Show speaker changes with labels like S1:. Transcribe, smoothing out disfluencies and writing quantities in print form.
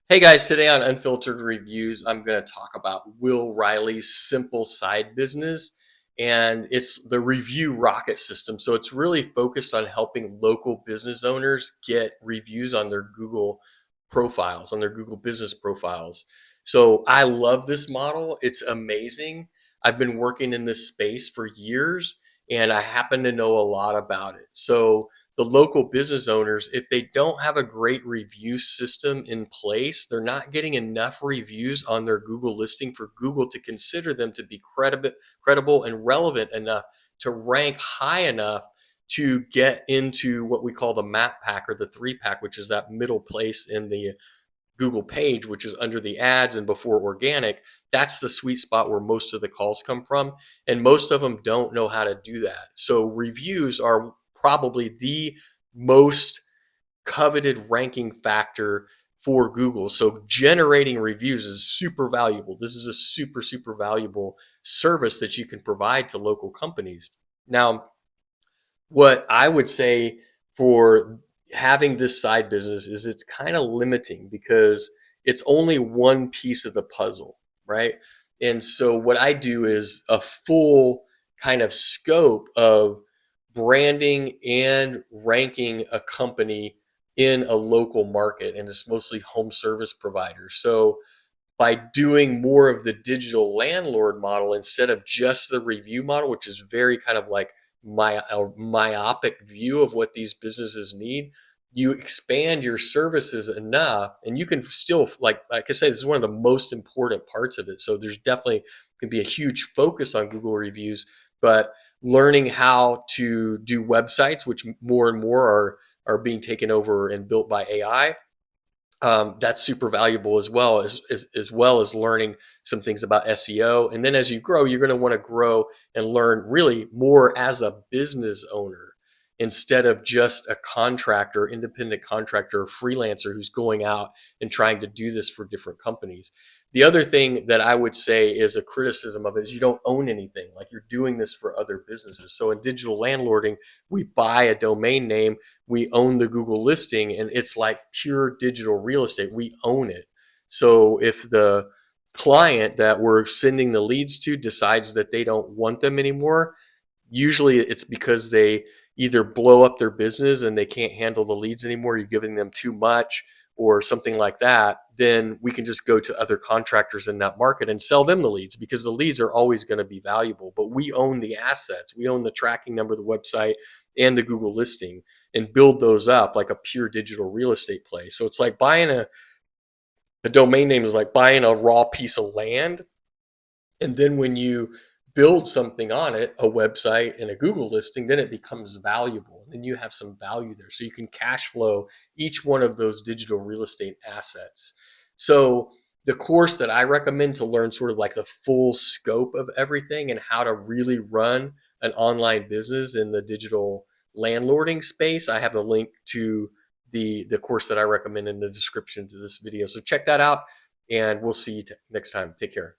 S1: Hey guys, today on Unfiltered Reviews, I'm going to talk about Will Riley's simple side business, and it's the review rocket system. So it's really focused on helping local business owners get reviews on their Google profiles, on their Google business profiles. So I love this model. It's amazing. I've been working in this space for years, and I happen to know a lot about it. So the local business owners, if they don't have a great review system in place, they're not getting enough reviews on their Google listing for Google to consider them to be credible and relevant enough to rank high enough to get into what we call the map pack or the three pack, which is that middle place in the Google page, which is under the ads and before organic. That's the sweet spot where most of the calls come from. And most of them don't know how to do that. So reviews are probably the most coveted ranking factor for Google. So generating reviews is super valuable. This is a super valuable service that you can provide to local companies. Now, what I would say for having this side business is it's kind of limiting because it's only one piece of the puzzle, right? And so what I do is a full kind of scope of branding and ranking a company in a local market, and it's mostly home service providers. So by doing more of the digital landlord model instead of just the review model, which is very kind of like a myopic view of what these businesses need, you expand your services enough, and you can still, like I say, this is one of the most important parts of it. So there's definitely can be a huge focus on Google reviews, but learning how to do websites, which more and more are being taken over and built by AI, that's super valuable as well as learning some things about SEO. And then as you grow, you're going to want to grow and learn really more as a business owner instead of just a contractor, independent contractor, or freelancer who's going out and trying to do this for different companies. The other thing that I would say is a criticism of it is you don't own anything. Like, you're doing this for other businesses. So in digital landlording, we buy a domain name, we own the Google listing, and it's like pure digital real estate. We own it. So if the client that we're sending the leads to decides that they don't want them anymore, usually it's because they either blow up their business and they can't handle the leads anymore, you're giving them too much, or something like that. Then we can just go to other contractors in that market and sell them the leads, because the leads are always going to be valuable. But we own the assets, we own the tracking number of the website and the Google listing, and build those up like a pure digital real estate play. So it's like buying a domain name is like buying a raw piece of land, and then when you build something on it, a website and a Google listing, then it becomes valuable. And then you have some value there. So you can cash flow each one of those digital real estate assets. So the course that I recommend to learn sort of like the full scope of everything and how to really run an online business in the digital landlording space, I have a link to the course that I recommend in the description to this video. So check that out, and we'll see you next time. Take care.